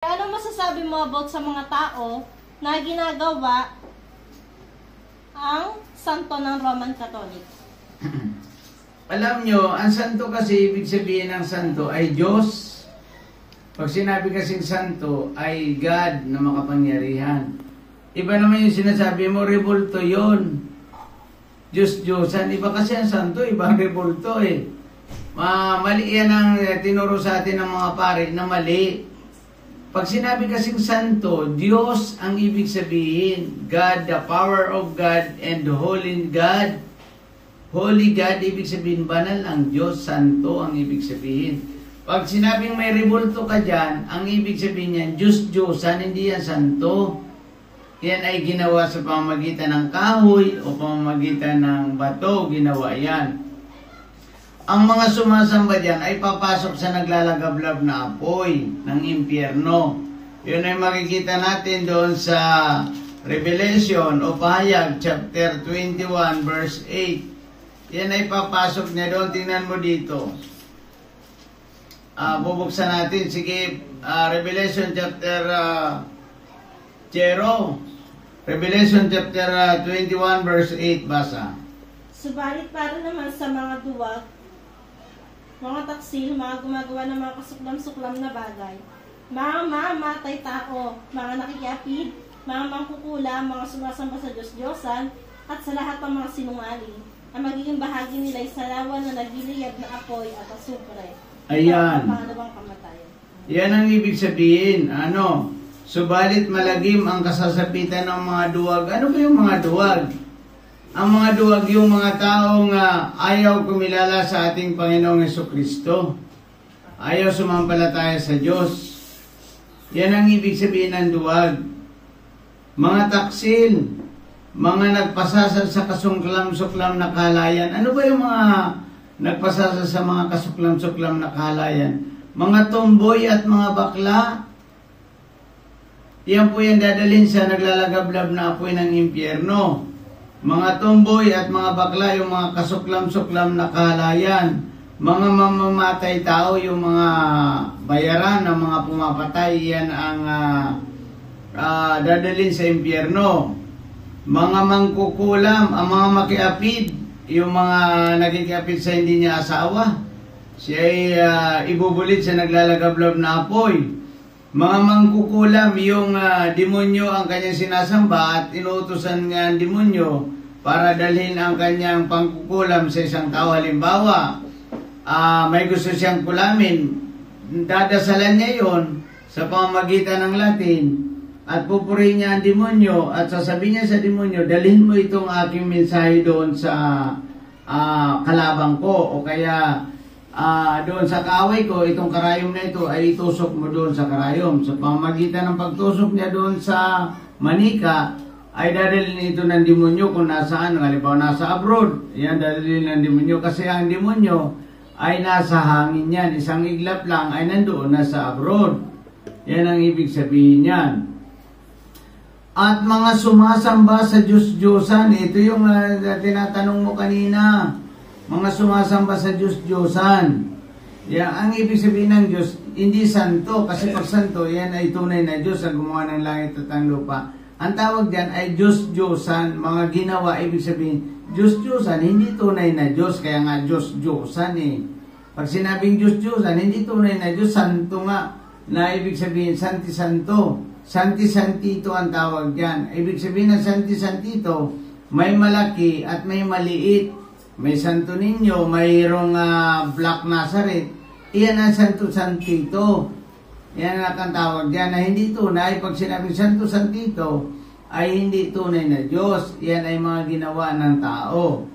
Ano masasabi mo about sa mga tao na ginagawa ang santo ng Roman Catholic? Alam nyo, ang santo kasi, ibig sabihin ng santo ay Diyos. Pag sinabi kasing santo ay God na makapangyarihan. Iba naman yung sinasabi mo, rebulto yon. Diyos-Diyosan. Iba kasi ang santo, iba ang rebulto eh. Mali yan ang tinuro sa atin ng mga pare na mali. Pag sinabi kasing santo, Diyos ang ibig sabihin. God, the power of God and the holy God. Holy God, ibig sabihin banal ang Diyos, santo ang ibig sabihin. Pag sinabing may rebulto ka dyan, ang ibig sabihin niyan, Diyos-Diyosan, hindi yan santo. Yan ay ginawa sa pamamagitan ng kahoy o pamamagitan ng bato, ginawa yan. Ang mga sumasamba dyan ay papasok sa naglalagablab na apoy ng impyerno. Yun ay makikita natin doon sa Revelation o Pahayag, chapter 21, verse 8. Yan ay papasok niya doon. Tingnan mo dito. Bubuksan natin. Sige, Revelation chapter 0. Revelation chapter 21, verse 8. Basa. Subalit para naman sa mga duwag, mga taksil, mga gumagawa ng mga kasuklam-suklam na bagay, mga mamatay tao, mga nakikiapid, mga mangkukula, mga sumasamba sa Diyos-Diyosan, at sa lahat ng mga sinungaling, ang magiging bahagi nila ay salawan na nagiliyab na apoy at asupre. Ayan. Pangalawang kamatayan. Yan ang ibig sabihin. Subalit malagim ang kasasapitan ng mga duwag. Ano ba yung mga duwag? Ang mga duwag yung mga taong ayaw kumilala sa ating Panginoong Jesucristo. Ayaw sumampalataya sa Diyos. Yan ang ibig sabihin ng duwag. Mga taksil, mga nagpasasal sa kasuklam-suklam na kahalayan. Ano ba yung mga nagpasasal sa mga kasuklam-suklam na kahalayan? Mga tomboy at mga bakla. Yan po yung dadalhin sa naglalagablab na apoy ng impyerno. Mga tomboy at mga bakla, yung mga kasuklam-suklam na kahalayan. Mga mamamatay tao, yung mga bayaran ng mga pumapatay, yan ang dadalhin sa impyerno. Mga mangkukulam, ang mga makiapid, yung mga nakikiapid sa hindi niya asawa, siya ay ibubulit sa naglalagablab na apoy. Mga mangkukulam, yung demonyo ang kanyang sinasamba at inuutosan niya ang demonyo para dalhin ang kanyang pangkukulam sa isang tao. Halimbawa, may gusto siyang kulamin, dadasalan niya yon sa pamamagitan ng Latin at pupurihin niya ang demonyo at sasabihin niya sa demonyo, dalhin mo itong aking mensahe doon sa kalabang ko o kaya doon sa kaaway ko, itong karayom na ito ay itusok mo doon sa karayom. Sa pamamagitan ng pagtusok niya doon sa manika, ay dadalhin ito ng demonyo kung nasaan. Halimbawa, nasa abroad, yan dadalhin ng demonyo kasi ang demonyo ay nasa hangin yan. Isang iglap lang ay nandoon nasa abroad. Yan ang ibig sabihin yan. At mga sumasamba sa Diyos-Diyosan, ito yung tinatanong mo kanina. Mga sumasamba sa Diyos-Diyosan. Yan, ang ibig sabihin ng Diyos, hindi santo. Kasi pag santo, yan ay tunay na Diyos ang gumawa ng langit at ang lupa. Ang tawag diyan ay Diyos-Diyosan. Mga ginawa, ibig sabihin, Diyos-Diyosan, hindi tunay na Diyos. Kaya nga Diyos-Diyosan eh. Pag sinabing Diyos-Diyosan, hindi tunay na Diyos, santo nga. Na ibig sabihin, Santi-Santo. Santi-Santito ang tawag diyan. Ibig sabihin ng Santi-Santito, may malaki at may maliit. May Santo Niño, mayroong Black Nazareth. Iyan ang Santo Santito. Yan ang tawag diyan na hindi tunay. Pag sinabing Santo Santito, ay hindi tunay na Diyos. Yan ay mga ginawa ng tao.